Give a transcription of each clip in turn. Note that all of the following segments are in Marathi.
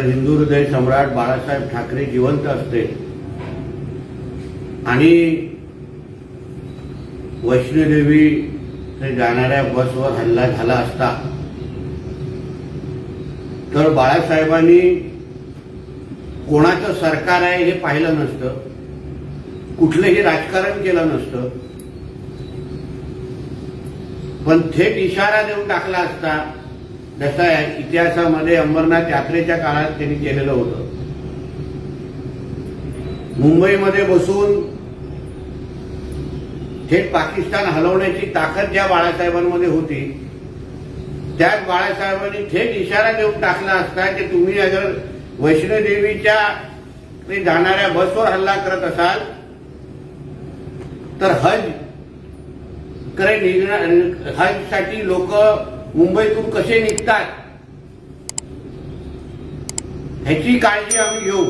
जर हिंदू हृदय सम्राट बाळासाहेब ठाकरे जिवंत असते आणि वैष्णोदेवी ते जाणाऱ्या बसवर हल्ला झाला असता तर बाळासाहेबांनी कोणाचं सरकार आहे हे पाहिलं नसतं, कुठलंही राजकारण केलं नसतं, पण थेट इशारा देऊन टाकला असता, जसा इतिहासामध्ये अंबरनाथ यात्रेच्या काळात त्यांनी केलेलं होतं. मुंबईमध्ये बसून थेट पाकिस्तान हलवण्याची ताकद ज्या बाळासाहेबांमध्ये होती, त्याच बाळासाहेबांनी थेट इशारा देऊन टाकला असता की तुम्ही अगर वैष्णोदेवीच्या जाणाऱ्या बसवर हल्ला करत असाल तर हजसाठी लोक मुंबईतून कसे निघतात ह्याची काळजी आम्ही घेऊ,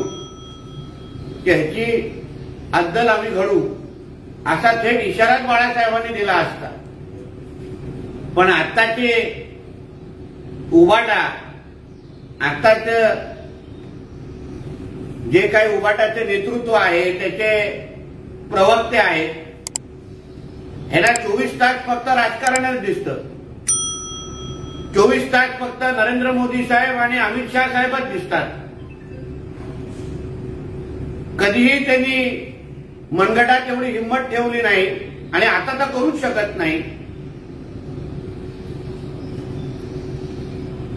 की ह्याची अद्दल आम्ही घडू, असा थेट इशाराच बाळासाहेबांनी दिला असता. पण आत्ताचे उबाटा, आत्ताच जे काही उबाटाचे नेतृत्व आहे, त्याचे प्रवक्ते आहेत, ह्याला 24 तास फक्त राजकारणच दिसतं. 24 तास फक्त नरेंद्र मोदी साहेब आणि अमित शाह साहेबच दिसतात. कधीही त्यांनी मनगटात एवढी हिंमत ठेवली नाही आणि आता तर करूच शकत नाही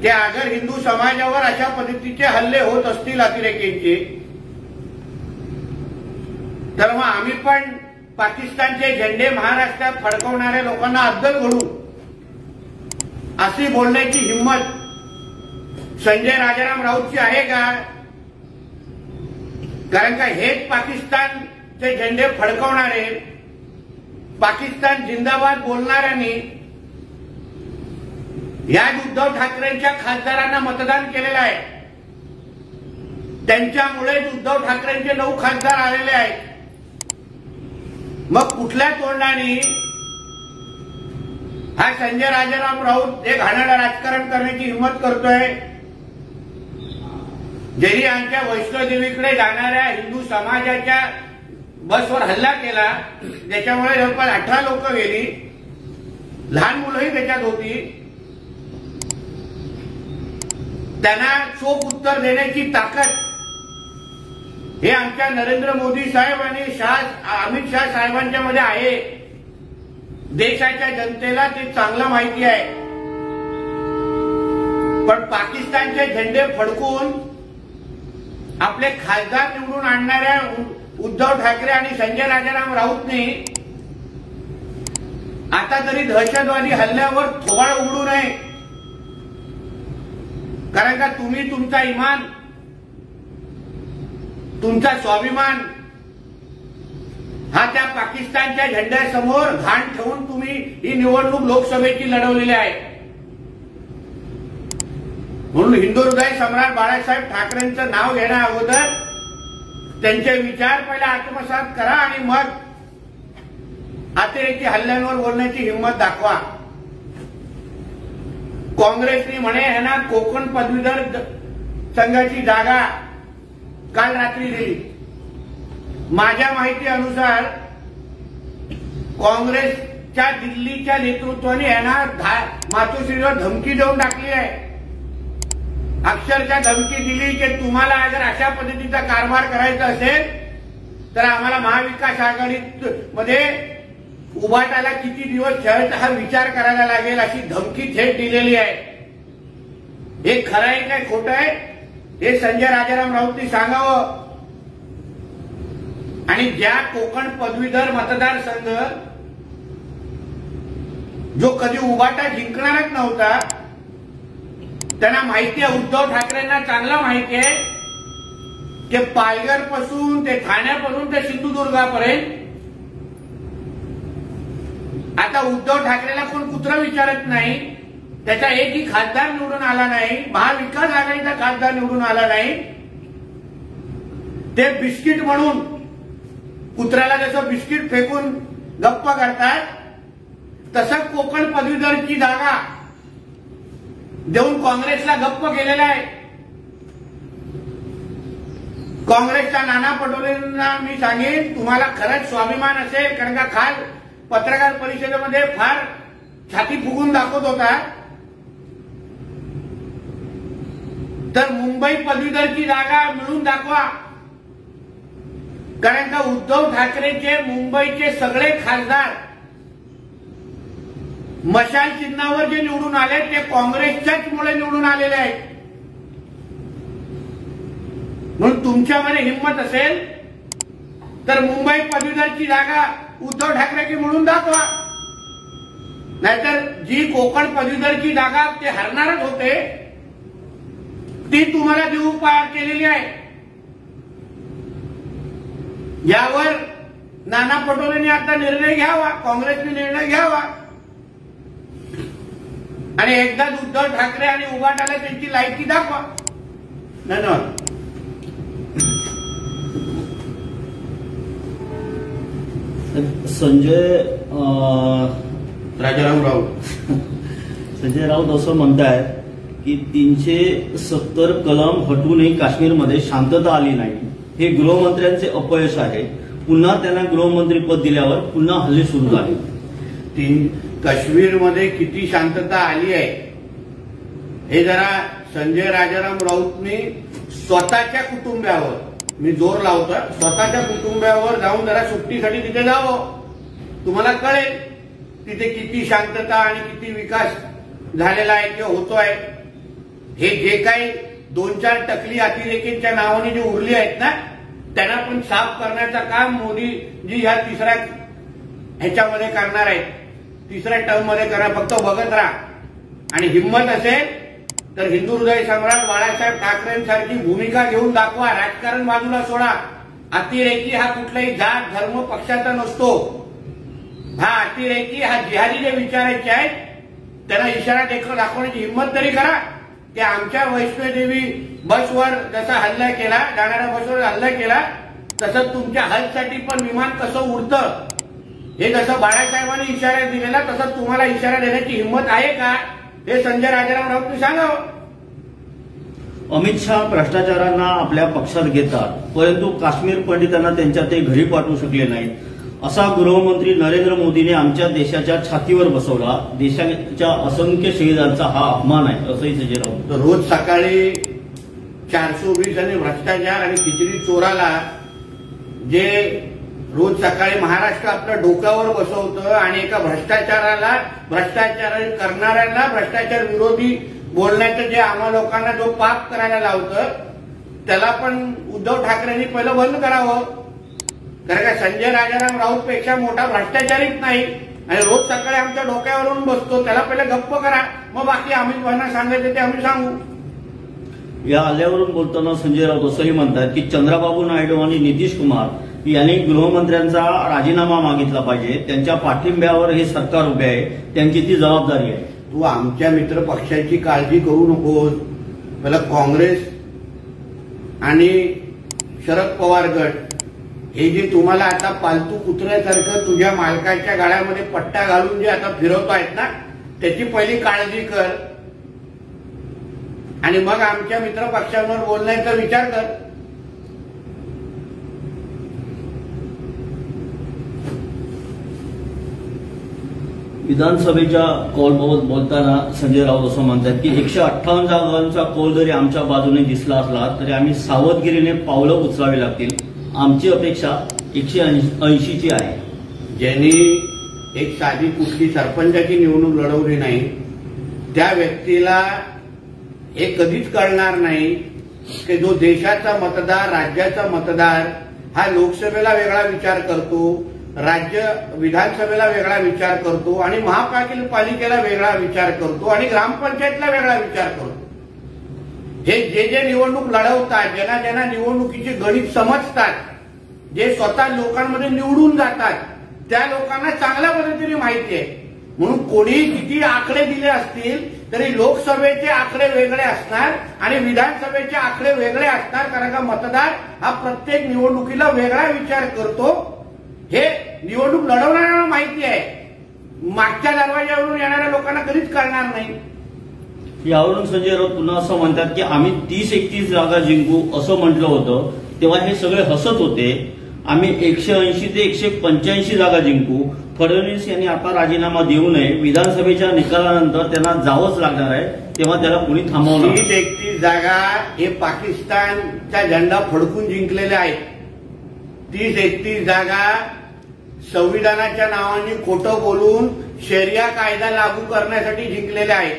की अगर हिंदू समाजावर अशा पद्धतीचे हल्ले होत असतील अतिरेक्यांचे, तर मग आम्ही पण पाकिस्तानचे झेंडे महाराष्ट्रात फडकवणाऱ्या लोकांना अद्दल घडू, अशी बोलण्याची हिंमत संजय राजाराम राऊतची आहे का? कारण का हेच पाकिस्तानचे झेंडे फडकवणारे, पाकिस्तान जिंदाबाद बोलणाऱ्यांनी याच उद्धव ठाकरेंच्या खासदारांना मतदान केलेलं आहे. त्यांच्यामुळेच उद्धव ठाकरेंचे 9 खासदार आलेले आहेत. मग कुठल्या तोंडाने हा संजय राजाराम राऊत हे घाणेरडं राजकारण करण्याची हिंमत करतोय? ज्यांनी आमच्या वैष्णोदेवीकडे जाणाऱ्या हिंदू समाजाच्या बसवर हल्ला केला, ज्याच्यामुळे जवळपास 18 लोक गेली, लहान मुलंही त्याच्यात होती, त्यांना चोख उत्तर देण्याची ताकद हे आमच्या नरेंद्र मोदी साहेब आणि अमित शाह साहेबांच्या मध्ये आहे. देशाच्या जनतेला ते चांगलं माहिती आहे. पण पाकिस्तानचे झेंडे फडकून आपले खासदार निवडून आणणाऱ्या उद्धव ठाकरे आणि संजय राजाराम राऊतने आता तरी दहशतवादी हल्ल्यावर थोबाड उघडू नये. कारण का तुम्ही तुमचा इमान, तुमचा स्वाभिमान हा त्या पाकिस्तानच्या झेंड्यासमोर घाण ठेवून तुम्ही ही निवडणूक लोकसभेची लढवलेली आहे. म्हणून हिंदू हृदय सम्राट बाळासाहेब ठाकरेंचं नाव घेण्या अगोदर त्यांचे विचार पहिला आत्मसात करा आणि मग अतिरेकी हल्ल्यांवर बोलण्याची हिंमत दाखवा. काँग्रेसने म्हणे ह्यांना कोकण पदवीधर संघाची जागा काल रात्री दिली. माझ्या माहितीनुसार काँग्रेसच्या दिल्लीच्या नेतृत्वाने यांना मातोश्रीवर धमकी देऊन टाकली आहे. अक्षरशः धमकी दिली की तुम्हाला अगर अशा पद्धतीचा कारभार करायचा असेल तर आम्हाला महाविकास आघाडीमध्ये उभाटाला किती दिवस ठेवायचा हा विचार करायला लागेल, अशी धमकी थेट दिलेली आहे. हे खरं आहे काय खोटं आहे हे संजय राजाराम राऊतनी सांगावं. आणि ज्या कोकण पदवीधर मतदारसंघ जो कधी उभाटा जिंकणारच नव्हता, त्यांना माहिती आहे, उद्धव ठाकरेंना चांगलं माहिती आहे की पालघर पासून ते ठाण्यापासून ते सिंधुदुर्गापर्यंत आता उद्धव ठाकरेला कोण कुत्रा विचारत नाही. त्याचा एकही खासदार निवडून आला नाही, महाविकास आघाडीचा खासदार निवडून आला नाही. ते बिस्किट म्हणून कुत्र्याला जसं बिस्किट फेकून गप्प करतात, तसं कोकण पदवीधरची जागा देऊन काँग्रेसला गप्प केलेला आहे. काँग्रेसच्या नाना पटोलेंना मी सांगेन, तुम्हाला खरंच स्वाभिमान असेल, कारण का काल पत्रकार परिषदेमध्ये फार छाती फुगून दाखवत होता, तर मुंबई पदवीधरची जागा मिळून दाखवा. कारण का उद्धव ठाकरेचे मुंबईचे सगळे खासदार मशाल चिन्हावर जे निवडून आले ते काँग्रेसच्याच मुळे निवडून आलेले आहेत. म्हणून तुमच्यामध्ये हिंमत असेल तर मुंबई पदवीधरची जागा उद्धव ठाकरेची मिळून दाखवा. नाहीतर जी कोकण पदवीधरची जागा ते हरणारच होते ती तुम्हाला देऊ पार केलेली आहे. यावर नाना पटोलेंनी आता निर्णय घ्यावा, काँग्रेसने निर्णय घ्यावा आणि एकदाच उद्धव ठाकरे आणि उभाटाला त्यांची लायकी दाखवा. धन्यवाद. संजय राऊत असं म्हणतायत की 370 कलम हटूनही काश्मीरमध्ये शांतता आली नाही, हे गृहमंत्र्यांचे अपयश आहे. पुन्हा त्यांना गृहमंत्रीपद दिल्यावर पुन्हा हल्ले सुरू झाले. काश्मीरमध्ये किती शांतता आली आहे हे जरा संजय राजाराम राऊतनी स्वतःच्या कुटुंबियावर, मी जोर लावतो, स्वतःच्या कुटुंबियावर जाऊन जरा सुट्टीसाठी तिथे जावं, तुम्हाला कळेल तिथे किती शांतता आणि किती विकास झालेला आहे किंवा होतोय. हे जे काही 2-4 टकली अतिरेकींच्या नावाने जे उरली आहेत ना, त्यांना पण साफ करण्याचं काम मोदीजी ह्या तिसऱ्या ह्याच्यामध्ये करणार आहेत, तिसऱ्या टर्म मध्ये करणार. फक्त बघत राहा आणि हिंमत असेल तर हिंदू हृदय सम्राट बाळासाहेब ठाकरेंसारखी भूमिका घेऊन दाखवा. राजकारण बाजूला सोडा. अतिरेकी हा कुठलाही जात धर्म पक्षाचा नसतो. हा अतिरेकी हा जिहादी जे विचारायचे आहेत त्यांना इशारा दाखवण्याची हिंमत तरी करा. की आमच्या वैष्णोदेवी बसवर जसा हल्ला केला, जाणाऱ्या बसवर हल्ला केला, तसं तुमच्या हजसाठी पण विमान कसं उडतं, हे जसं बाळासाहेबांनी इशारा दिलेला तसं तुम्हाला इशारा देण्याची हिंमत आहे का, हे संजय राजाराम राऊतनी सांगावं. अमित शहा भ्रष्टाचारांना आपल्या पक्षात घेतात, परंतु काश्मीर पंडितांना त्यांच्या ते घरी पाठवू शकले नाहीत, असा गृहमंत्री नरेंद्र मोदींनी आमच्या देशाच्या छातीवर बसवला. देशाच्या असंख्य शहीदांचा हा अपमान आहे, असंही संजय राऊत. रोज सकाळी 420 आणि भ्रष्टाचार आणि खिचडी चोराला जे रोज सकाळी महाराष्ट्र आपल्या डोक्यावर बसवतं आणि एका भ्रष्टाचार करणाऱ्यांना भ्रष्टाचार विरोधी बोलण्याचं जे आम्हा लोकांना जो पाप करायला लावतं, त्याला पण उद्धव ठाकरेंनी पहिलं बंद करावं. कारण का संजय राजाराम राऊत पेक्षा मोठा भ्रष्टाचारीच नाही आणि रोज सकाळी आमच्या डोक्यावरून बसतो, त्याला पहिले गप्प करा, मग बाकी अमित भाईंना सांगायचं ते आम्ही सांगू. या हल्ल्यावरून बोलताना संजय राऊत असंही म्हणतात की चंद्राबाबू नायडू आणि नितीश कुमार यांनी गृहमंत्र्यांचा राजीनामा मागितला पाहिजे, त्यांच्या पाठिंब्यावर हे सरकार उभे आहे, त्यांची ती जबाबदारी आहे. तू आमच्या मित्र पक्षाची काळजी करू नकोस. पहिला काँग्रेस आणि शरद पवार गट हे जे तुम्हाला आता पालतू कुत्र्यासारखं तुझ्या मालकाच्या गाड्यामध्ये पट्टा घालून जे आता फिरवतायत ना, त्याची पहिली काळजी कर आणि मग आमच्या मित्र पक्षांवर बोलण्याचा विचार कर. विधानसभेच्या कौलबाबत बोलताना संजय राऊत असं म्हणतात की 158 जागांचा कौल जरी आमच्या बाजूने दिसला असला तरी आम्ही सावधगिरीने पावलं उचलावी लागतील. आमची अपेक्षा 180ची आहे. ज्यांनी एक साधी कुठली सरपंचाची निवडणूक लढवली नाही त्या व्यक्तीला हे कधीच कळणार नाही की जो देशाचा मतदार, राज्याचा मतदार हा लोकसभेला वेगळा विचार करतो, राज्य विधानसभेला वेगळा विचार करतो आणि महापालिकेला वेगळा विचार करतो आणि ग्रामपंचायतला वेगळा विचार करतो. हे जे निवडणूक लढवतात, ज्यांना निवडणुकीचे गणित समजतात, जे स्वतः लोकांमध्ये निवडून जातात, त्या लोकांना चांगल्या पद्धतीने माहिती आहे. म्हणून कोणी किती आकडे दिले असतील तरी लोकसभेचे आकडे वेगळे असणार आणि विधानसभेचे आकडे वेगळे असणार. कारण का मतदार हा प्रत्येक निवडणुकीला वेगळा विचार करतो, हे निवडणूक लढवणाऱ्यांना माहिती आहे. मागच्या दरवाज्यावरून येणाऱ्या लोकांना कधीच कळणार नाही. यावरून संजय राऊत पुन्हा असं म्हणतात की आम्ही 30-31 जागा जिंकू असं म्हटलं होतं, तेव्हा हे सगळे हसत होते. आम्ही 180 ते 185 जागा जिंकू. फडणवीस यांनी आता राजीनामा देऊ नये. विधानसभेच्या निकालानंतर त्यांना जावंच लागणार आहे, तेव्हा त्याला कोणी थांबवणार. 30-31 जागा हे पाकिस्तानचा झेंडा फडकून जिंकलेल्या आहेत. 30-31 जागा संविधानाच्या नावाने खोटं बोलून शरिया कायदा लागू करण्यासाठी जिंकलेल्या आहेत.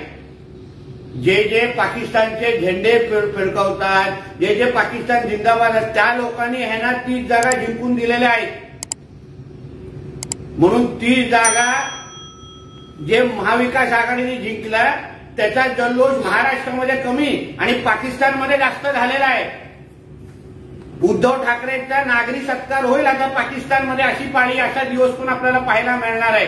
जे जे पाकिस्तानचे झेंडे फडकवतात, जे जे पाकिस्तान जिंदाबाद, त्या लोकांनी ह्यांना 30 जागा जिंकून दिलेल्या आहेत. म्हणून 30 जागा जे महाविकास आघाडीने जिंकला त्याचा जल्लोष महाराष्ट्रामध्ये कमी आणि पाकिस्तानमध्ये जास्त झालेला आहे. उद्धव ठाकरेंचा नागरी सत्कार होईल आता पाकिस्तानमध्ये, अशी पाळी असा दिवस पण आपल्याला पाहायला मिळणार आहे.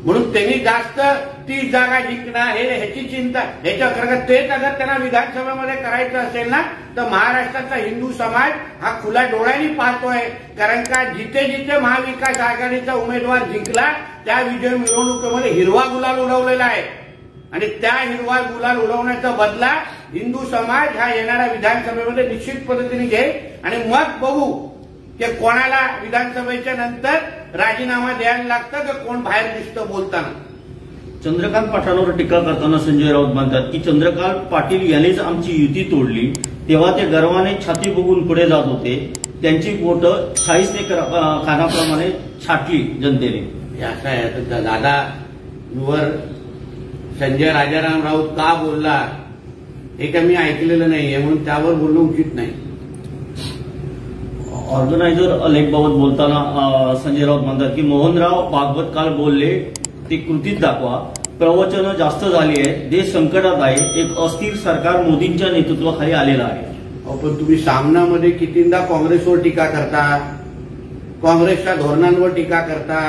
म्हणून त्यांनी जास्त 30 जागा जिंकणार हे ह्याची चिंता, ह्याच्या तेच अगर त्यांना विधानसभेमध्ये करायचं असेल ना तर महाराष्ट्राचा हिंदू समाज हा खुला डोळ्यांनी पाहतोय. कारण का जिथे जिथे महाविकास आघाडीचा उमेदवार जिंकला त्या विजय मिरवणुकीमध्ये हिरवा गुलाल उडवलेला आहे आणि त्या हिरवा गुलाल उडवण्याचा बदला हिंदू समाज हा येणाऱ्या विधानसभेमध्ये निश्चित पद्धतीने घेईल आणि मग बघू की कोणाला विधानसभेच्या नंतर राजीनामा द्यायला लागतं की कोण बाहेर दिसतं बोलताना. चंद्रकांत पाटलांवर टीका करताना संजय राऊत म्हणतात की चंद्रकांत पाटील यांनीच आमची युती तोडली. तेव्हा ते गर्वाने छाती बघून पुढे जात होते. त्यांची बोटं 40 ते खानाप्रमाणे छाटली जनतेने. असं आहे दादावर संजय राजाराम राऊत का बोलला हे काही मी ऐकलेलं नाहीये, म्हणून त्यावर बोलणं उचित नाही. ऑर्गनायझर लेखबाबत बोलताना संजय राऊत म्हणतात की मोहनराव भागवत काल बोलले ते कृतीत दाखवा. प्रवचनं जास्त झाली आहे. देश संकटात आहे. एक अस्थिर सरकार मोदींच्या नेतृत्वाखाली आलेलं आहे. पण तुम्ही सामनामध्ये कितींदा काँग्रेसवर टीका करता, काँग्रेसच्या धोरणांवर टीका करता,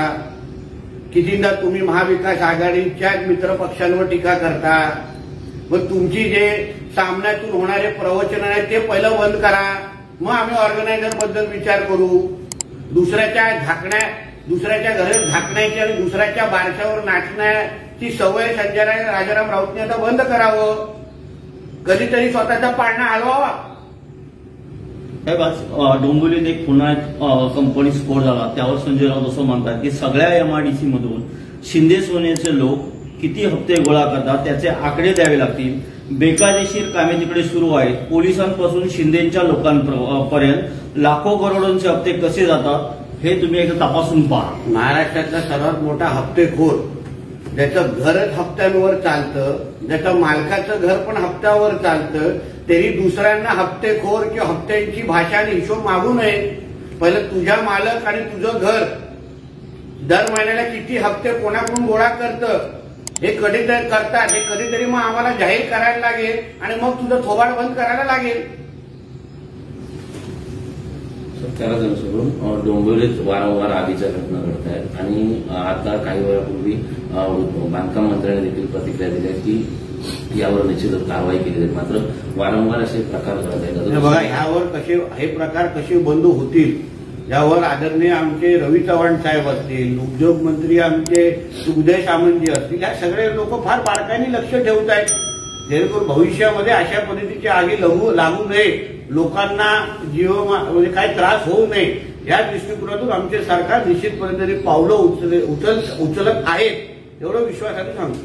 कितींदा तुम्ही महाविकास आघाडीच्या मित्र पक्षांवर टीका करता. मग तुमची जे सामन्यातून होणारे प्रवचन आहे ते पहिलं बंद करा, मग आम्ही ऑर्गनायझर बद्दल विचार करू. दुसऱ्याच्या घरात झाकण्याची आणि दुसऱ्याच्या बारशावर नाचण्याची सवय संजय राजाराम राऊतने आता बंद करावं. कधीतरी स्वतःचा पाळणा हलवावा. डोंबिवलीत एक पुन्हा कंपनी स्फोट झाला. त्यावर संजय राऊत असं म्हणतात की सगळ्या एमआयडीसी मधून शिंदे सोनेचे लोक किती हप्ते गोळा करतात त्याचे आकडे द्यावे लागतील. बेकायदेशीर कामे तिकडे सुरू आहेत. पोलिसांपासून शिंदेच्या लोकांपर्यंत लाखो करोडोंचे हप्ते कसे जातात हे तुम्ही एकदा तपासून पहा. महाराष्ट्रातला सर्वात मोठा हप्तेखोर, ज्याचं घरच हप्त्यांवर चालतं, ज्याचं मालकाचं घर पण हप्त्यावर चालतं, तरी दुसऱ्यांना हप्तेखोर किंवा हप्त्यांची भाषा आणि हिशोब मागू नये. पहिलं तुझ्या मालक आणि तुझं घर दर महिन्याला किती हप्ते कोणाकडून गोळा करतं हे कधीतरी करतात, हे कधीतरी मग आम्हाला जाहीर करायला लागेल आणि मग तुझं थोबाड बंद करायला लागेल. त्याला सोडून डोंबिवलीत वारंवार आगीच्या घटना घडत आहेत आणि आता काही वेळापूर्वी बांधकाम मंत्र्यांनी देखील प्रतिक्रिया दिली आहे की यावर निश्चितच कारवाई केली जाईल. मात्र वारंवार असे प्रकार घडत आहेत. बघा ह्यावर हे प्रकार कसे बंद होतील यावर आदरणीय आमचे रवी चव्हाण साहेब असतील, उद्योग मंत्री आमचे उदय सामंत असतील, या सगळे लोक फार बारकाईने लक्ष ठेवत आहेत जेणेकरून भविष्यामध्ये अशा पद्धतीची आगी लागू नये, लोकांना जीव म्हणजे काही त्रास होऊ नये या दृष्टिकोनातून आमचे सरकार निश्चित पद्धतीने पावलं उचलत आहेत एवढं विश्वासाने सांगतो.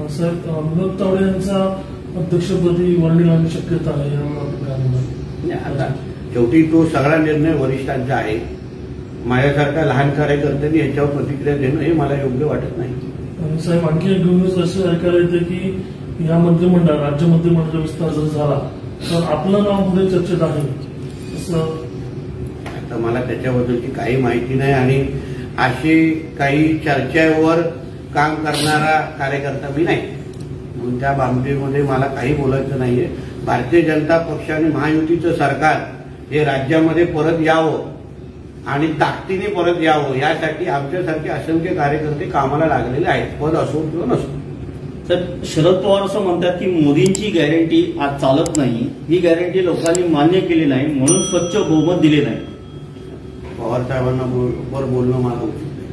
सर, विनोद तावडे यांचा अध्यक्षपदी वर्णी लागण्याची शक्यता आहे. आता शेवटी तो सगळा निर्णय वरिष्ठांचा आहे. माझ्यासारख्या लहान कार्यकर्त्यांनी याच्यावर प्रतिक्रिया देणं हे मला योग्य वाटत नाही. साहेब, आणखी एक न्यूज असं ऐकायला येते की या मंत्रिमंडळ राज्य मंत्रिमंडळ विस्तार जर झाला तर आपलं नाव पुढे चर्चेत आहे असं. आता मला त्याच्याबद्दलची काही माहिती नाही आणि अशी काही चर्चेवर काम करणारा कार्यकर्ता मी नाही, म्हणून त्या बाबतीमध्ये मला काही बोलायचं नाहीये. भारतीय जनता पक्ष आणि महायुतीचं सरकार हे राज्यामध्ये परत यावं आणि ताकदीने परत यावं यासाठी आमच्यासारखे असंख्य कार्यकर्ते कामाला लागलेले आहेत, पद असो किंवा नसो. तर शरद पवार असं म्हणतात की मोदींची गॅरंटी आज चालत नाही. ही गॅरंटी लोकांनी मान्य केली नाही म्हणून स्वच्छ बहुमत दिले नाही. पवार साहेबांना बोलणं मला उचित नाही.